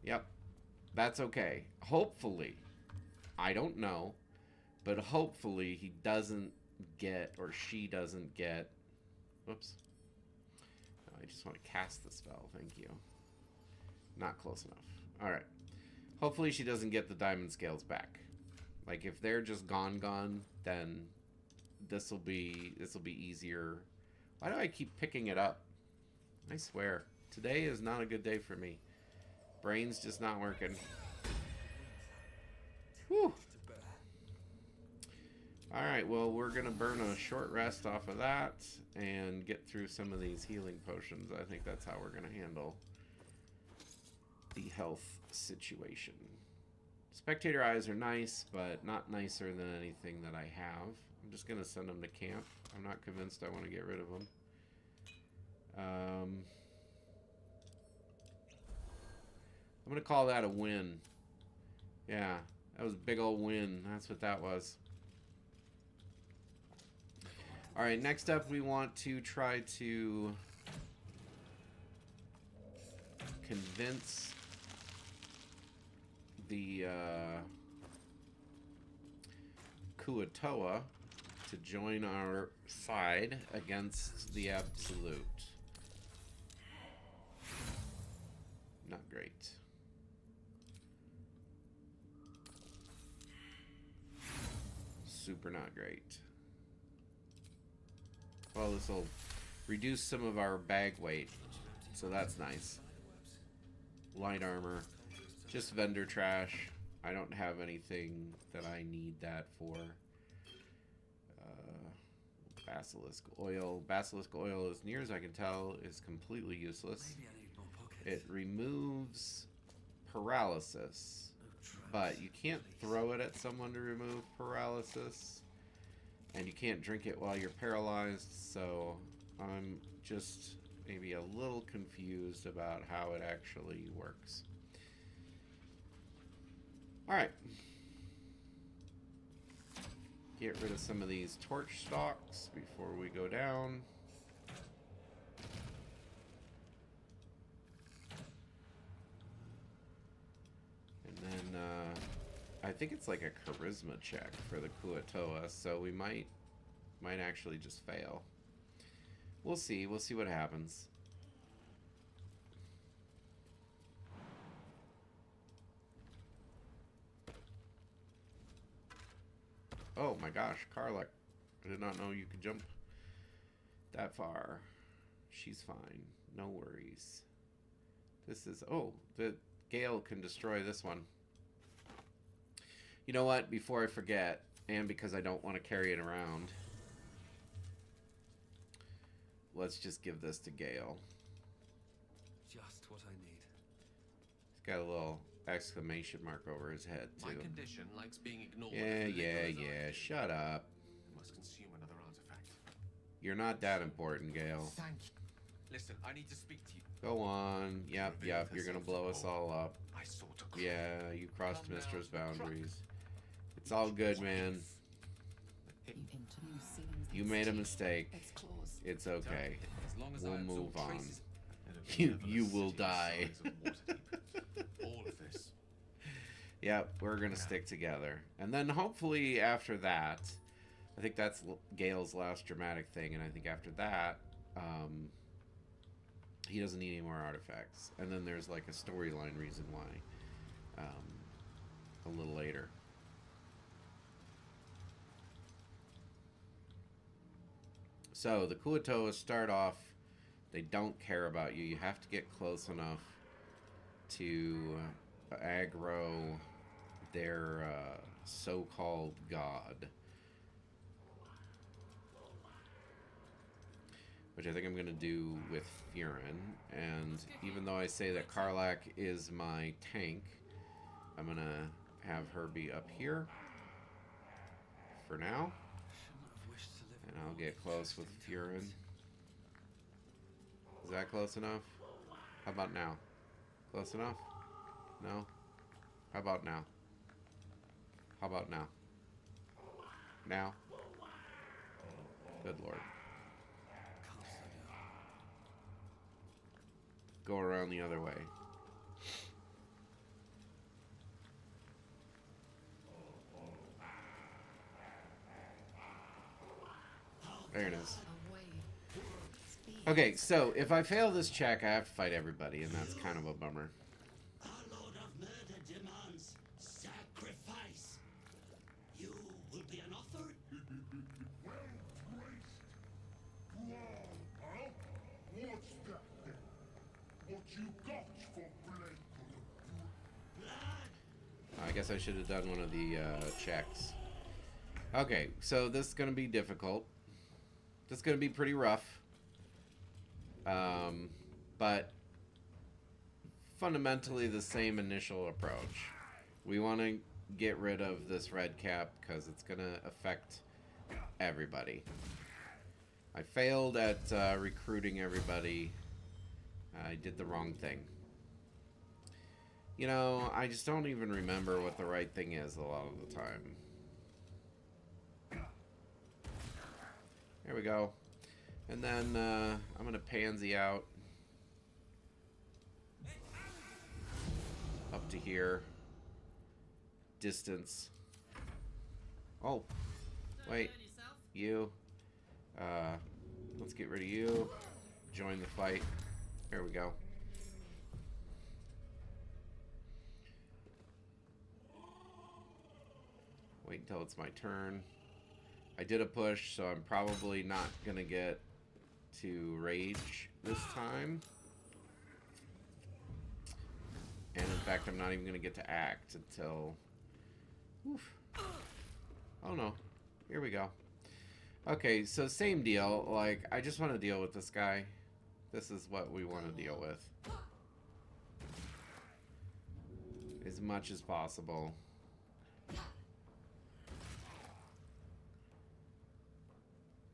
Yep. That's okay. Hopefully, I don't know, but hopefully he doesn't get, or she doesn't get, whoops. No, I just want to cast the spell, thank you. Not close enough. Alright. Hopefully she doesn't get the diamond scales back. Like, if they're just gone, then this'll be easier. Why do I keep picking it up? I swear. Today is not a good day for me. Brain's just not working. Whew. Alright, well, we're going to burn a short rest off of that and get through some of these healing potions. I think that's how we're going to handle the health situation. Spectator eyes are nice, but not nicer than anything that I have. I'm just going to send them to camp. I'm not convinced I want to get rid of them. I'm going to call that a win. Yeah, that was a big old win. That's what that was. Alright, next up we want to try to convince the Kuatoa to join our side against the Absolute. Not great. Super not great. Well, this will reduce some of our bag weight, so that's nice. Light armor. Just vendor trash. I don't have anything that I need that for. Basilisk oil. Basilisk oil, as near as I can tell, is completely useless. It removes paralysis, but you can't throw it at someone to remove paralysis. And you can't drink it while you're paralyzed, so I'm just maybe a little confused about how it actually works. Alright. Get rid of some of these torch stalks before we go down. And then, I think it's like a charisma check for the Kuatoa, so we might actually just fail. We'll see. We'll see what happens. Oh my gosh, Karlak. I did not know you could jump that far. She's fine. No worries. This is... Oh, the Gale can destroy this one. You know what? Before I forget, and because I don't want to carry it around, let's just give this to Gale. Just what I need. He's got a little exclamation mark over his head, too. My condition likes being ignored. Yeah. Shut up. I must consume another artifact. You're not that important, Gale. Thank you. Listen, I need to speak to you. Go on. Yep. You're gonna blow us all up. I sought a Yeah, you crossed Mistra's boundaries. It's all good, man. You made a mistake. It's okay. We'll move on. You will die. All of this. Yep, we're gonna stick together. And then hopefully after that, I think that's Gale's last dramatic thing, and I think after that, he doesn't need any more artifacts. And then there's like a storyline reason why a little later. So the Kuatoa start off, they don't care about you. You have to get close enough to aggro their so-called god. Which I think I'm going to do with Furin. And even though I say that Karlak is my tank, I'm going to have her be up here for now. And I'll get close with Furin. Is that close enough? How about now? Close enough? No? How about now? How about now? Now? Good lord. Go around the other way. There it is. Okay, so if I fail this check, I have to fight everybody, and that's kind of a bummer. Our Lord of Murder demands sacrifice. You will be an offer. Well placed. Wow, huh? What's that then? What you got for Blake? Blood. I guess I should have done one of the checks. Okay, so this is going to be difficult. This is going to be pretty rough. But fundamentally the same initial approach. We want to get rid of this red cap because it's going to affect everybody. I failed at recruiting everybody. I did the wrong thing. You know, I just don't even remember what the right thing is a lot of the time. There we go. And then I'm going to pansy out up to here. Distance. Oh, wait. You. Let's get rid of you. Join the fight. There we go. Wait until it's my turn. I did a push, so I'm probably not going to get to rage this time. And in fact, I'm not even going to get to act until... Oof. Oh no. Here we go. Okay, so same deal. Like, I just want to deal with this guy. This is what we want to deal with. As much as possible.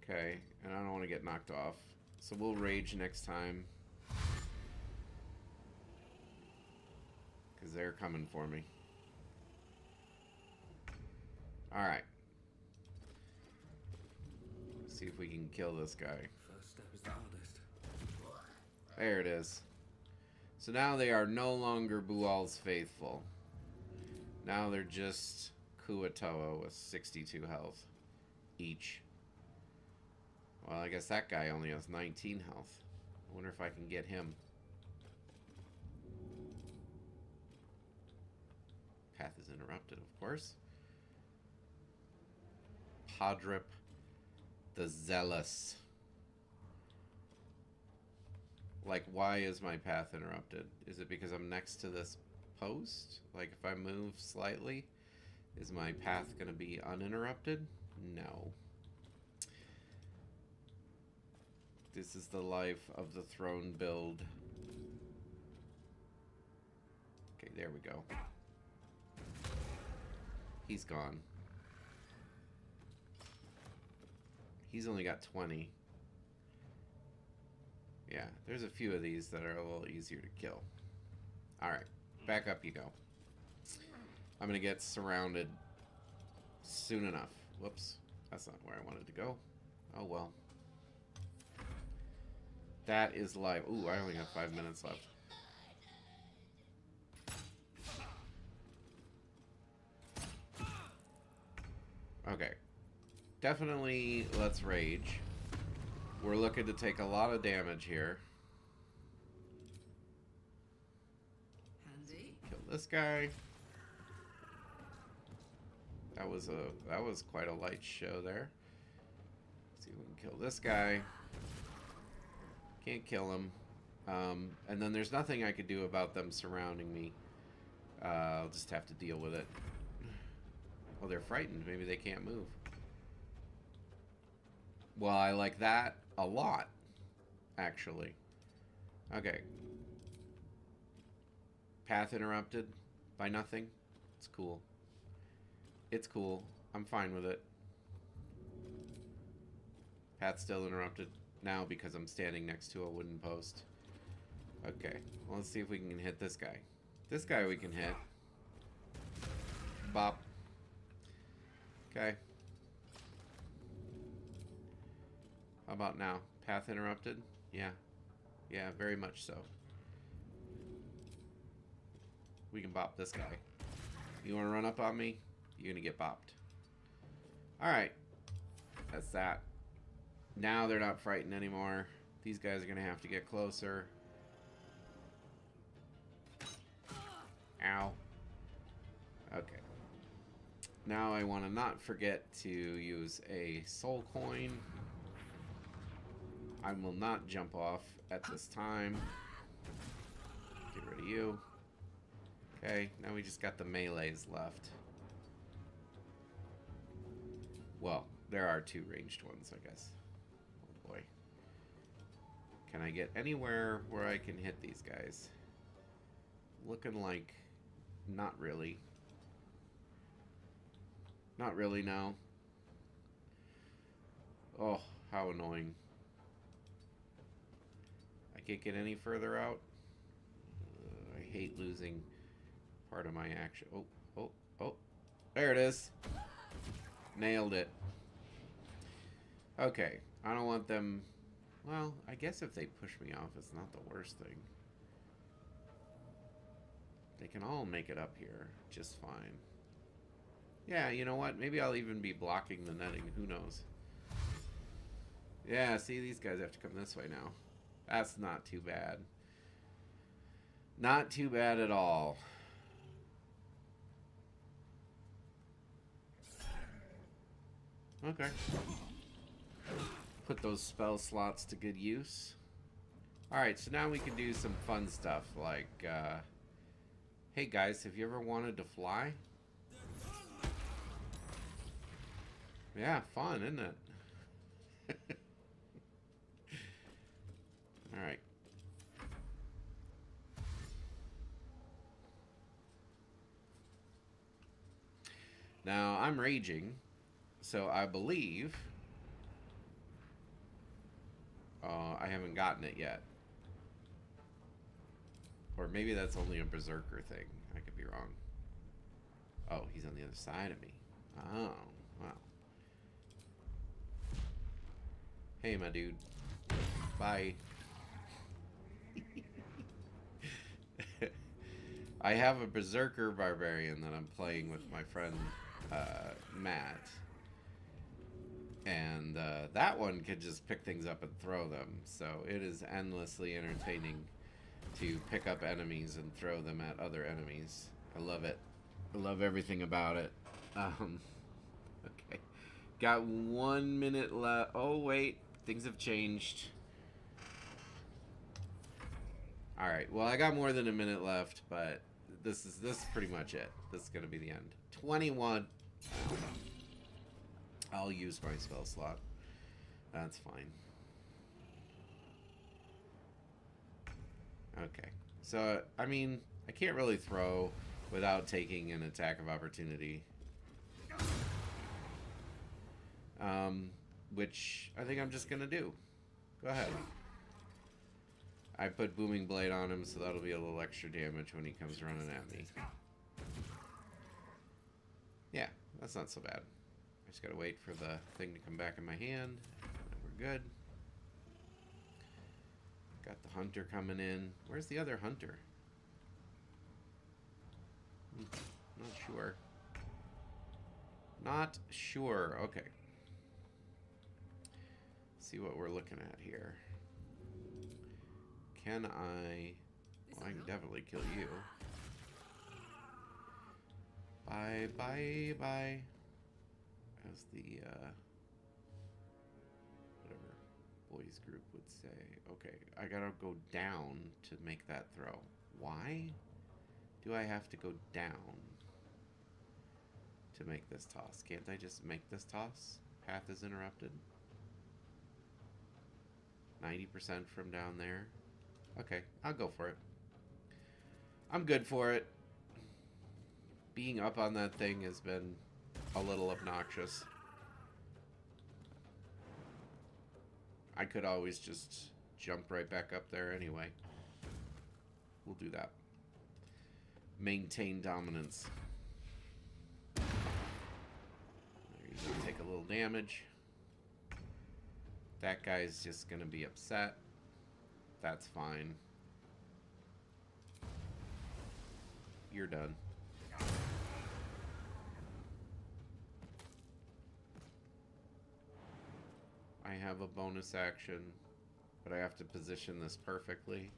Okay, and I don't want to get knocked off. So we'll rage next time. Because they're coming for me. Alright. See if we can kill this guy. First step is the hardest. There it is. So now they are no longer Bual's faithful. Now they're just Kuatoa with 62 health each. Well, I guess that guy only has 19 health. I wonder if I can get him. Path is interrupted, of course. Podrip the Zealous. Like, why is my path interrupted? Is it because I'm next to this post? Like, if I move slightly, is my path going to be uninterrupted? No. This is the life of the throne build. Okay, there we go. He's gone. He's only got 20. Yeah, there's a few of these that are a little easier to kill. Alright, back up you go. I'm gonna get surrounded soon enough. Whoops, that's not where I wanted to go. Oh well. That is live. Ooh, I only got 5 minutes left. Okay. Definitely let's rage. We're looking to take a lot of damage here. Handy. Kill this guy. That was quite a light show there. Let's see if we can kill this guy. Can't kill him. And then there's nothing I could do about them surrounding me. I'll just have to deal with it. Oh, they're frightened. Maybe they can't move. Well, I like that a lot, actually. Okay. Path interrupted by nothing. It's cool. It's cool. I'm fine with it. Path still interrupted now because I'm standing next to a wooden post. Okay. Well, let's see if we can hit this guy. This guy we can hit. Bop. Okay. How about now? Path interrupted? Yeah. Yeah, very much so. We can bop this guy. You want to run up on me? You're going to get bopped. Alright. That's that. Now they're not frightened anymore. These guys are going to have to get closer. Ow. Okay. Now I want to not forget to use a soul coin. I will not jump off at this time. Get rid of you. Okay, now we just got the melees left. Well, there are two ranged ones, I guess. Oh boy. Can I get anywhere where I can hit these guys? Looking like not really. Not really, no. Oh, how annoying. I can't get any further out. I hate losing part of my action. Oh, oh, oh. There it is. Nailed it. Okay. I don't want them... Well, I guess if they push me off, it's not the worst thing. They can all make it up here just fine. Yeah, you know what? Maybe I'll even be blocking the netting. Who knows? Yeah, see, these guys have to come this way now. That's not too bad. Not too bad at all. Okay. Put those spell slots to good use. Alright, so now we can do some fun stuff like, hey guys, have you ever wanted to fly? Yeah, fun, isn't it? Alright. Now, I'm raging, so I believe I haven't gotten it yet. Or maybe that's only a berserker thing. I could be wrong. Oh, he's on the other side of me. Oh, wow. Hey, my dude. Bye. I have a berserker barbarian that I'm playing with my friend Matt. And that one could just pick things up and throw them. So it is endlessly entertaining to pick up enemies and throw them at other enemies. I love it. I love everything about it. Okay. Got 1 minute left. Oh, wait. Things have changed. Alright. Well, I got more than a minute left, but this is pretty much it. This is going to be the end. 21. I'll use my spell slot. That's fine. Okay. So, I mean, I can't really throw without taking an attack of opportunity. Which I think I'm just going to do. Go ahead. I put Booming Blade on him, so that'll be a little extra damage when he comes running at me. Yeah, that's not so bad. I just gotta wait for the thing to come back in my hand. And we're good. Got the hunter coming in. Where's the other hunter? Not sure. Not sure. Okay. See what we're looking at here. Can I... Well, I can definitely kill you. Bye, bye, bye. as the whatever boys group would say. Okay, I gotta go down to make that throw. Why do I have to go down to make this toss? Can't I just make this toss? Path is interrupted. 90% from down there. Okay, I'll go for it. I'm good for it. Being up on that thing has been a little obnoxious. I could always just jump right back up there anyway. We'll do that. Maintain dominance. There you go. Take a little damage. That guy's just gonna be upset. That's fine. You're done. I have a bonus action, but I have to position this perfectly.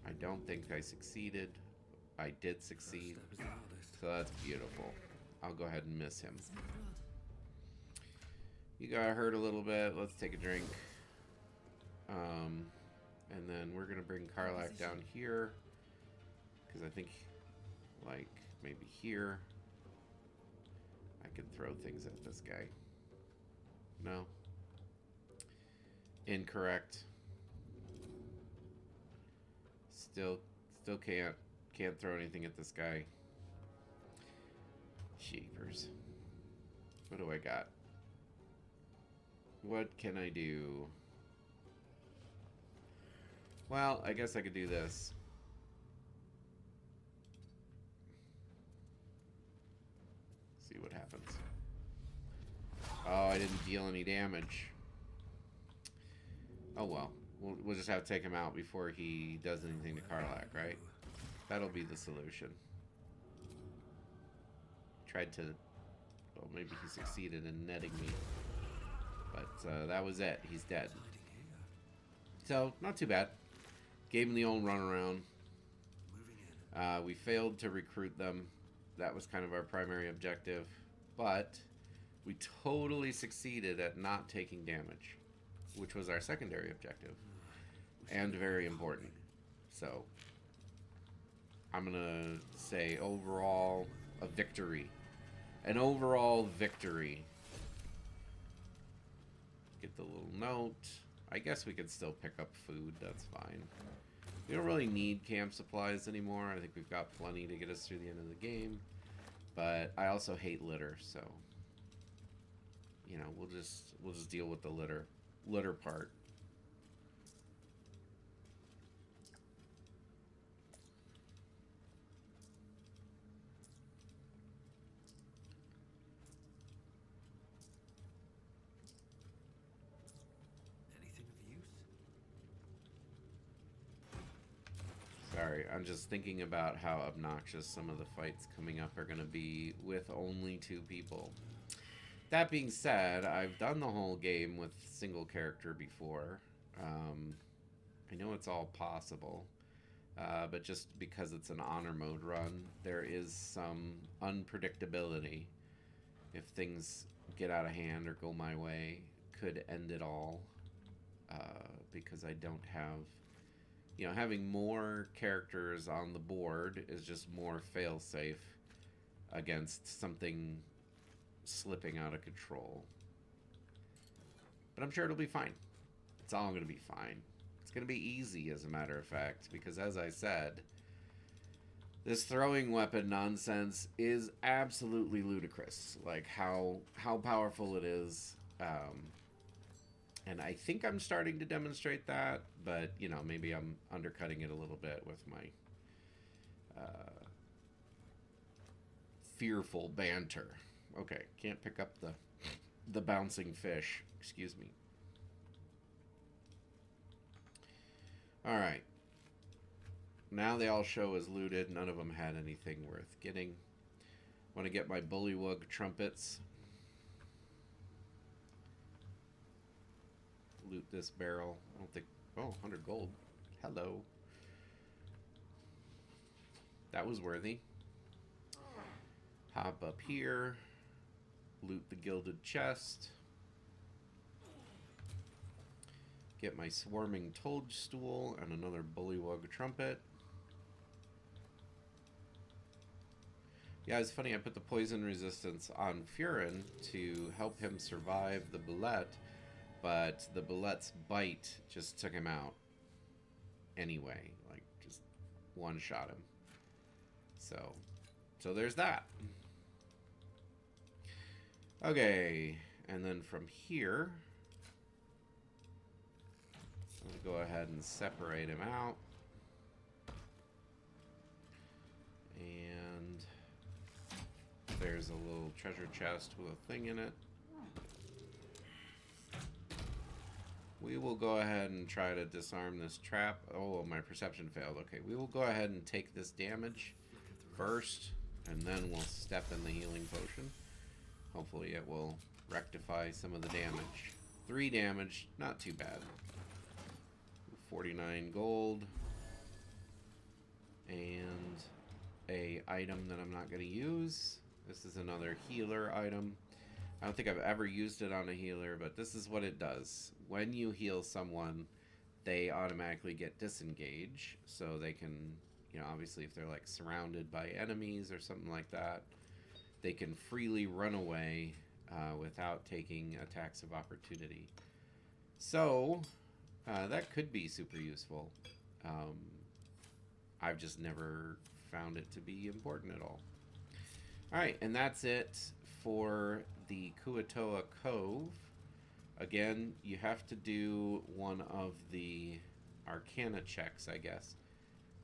I don't think I succeeded. I did succeed. First step is the hardest. So that's beautiful. I'll go ahead and miss him. You got hurt a little bit. Let's take a drink. And then we're going to bring Karlak down here. Because I think, like, maybe here. I can throw things at this guy. No. Incorrect. Still can't throw anything at this guy. Jeepers. What do I got? What can I do? Well, I guess I could do this. See what happens. Oh, I didn't deal any damage. Oh well. We'll just have to take him out before he does anything to Karlak, right? That'll be the solution. Tried to... Well, maybe he succeeded in netting me. But that was it. He's dead. So, not too bad. Gave him the old runaround. We failed to recruit them. That was kind of our primary objective. But we totally succeeded at not taking damage, which was our secondary objective. And very important. So, I'm going to say overall a victory. An overall victory. Get the little note. I guess we could still pick up food. That's fine. We don't really need camp supplies anymore. I think we've got plenty to get us through the end of the game. But I also hate litter, so you know, we'll just deal with the litter part. Anything of use? Sorry, I'm just thinking about how obnoxious some of the fights coming up are going to be with only 2 people. That being said, I've done the whole game with single character before. I know it's all possible, but just because it's an honor mode run, there is some unpredictability. If things get out of hand or go my way, could end it all, because I don't have... You know, having more characters on the board is just more fail-safe against something slipping out of control. But I'm sure it'll be fine. It's all going to be fine. It's going to be easy, as a matter of fact, because as I said, this throwing weapon nonsense is absolutely ludicrous. Like, how powerful it is. And I think I'm starting to demonstrate that, but, you know, maybe I'm undercutting it a little bit with my fearful banter. Okay, can't pick up the bouncing fish. Excuse me. Alright. Now they all show as looted. None of them had anything worth getting. Want to get my bullywug trumpets. Loot this barrel. I don't think... Oh, 100 gold. Hello. That was worthy. Hop up here. Loot the gilded chest. Get my swarming toadstool and another bullywug trumpet. Yeah, it's funny, I put the poison resistance on Furin to help him survive the bullet, but the bullet's bite just took him out anyway. Like, just one-shot him. So there's that. Okay, and then from here, I'm going to go ahead and separate him out. And there's a little treasure chest with a thing in it. We will go ahead and try to disarm this trap. Oh, my perception failed. Okay, we will go ahead and take this damage first, and then we'll step in the healing potion. Hopefully it will rectify some of the damage. 3 damage, not too bad. 49 gold. And a item that I'm not going to use. This is another healer item. I don't think I've ever used it on a healer, but this is what it does. When you heal someone, they automatically get disengage, so they can, you know, obviously if they're like surrounded by enemies or something like that, they can freely run away without taking attacks of opportunity. So that could be super useful. I've just never found it to be important at all. Alright, and that's it for the Kuatoa Cove. Again, you have to do one of the Arcana checks, I guess.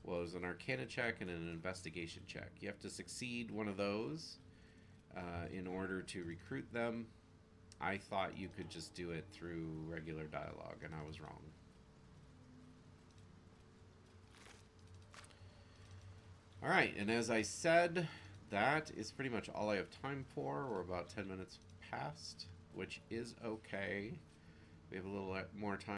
Well, it was an Arcana check and an Investigation check. You have to succeed one of those in order to recruit them. I thought you could just do it through regular dialogue, and I was wrong. Alright, and as I said, that is pretty much all I have time for. We're about 10 minutes past, which is okay. We have a little more time.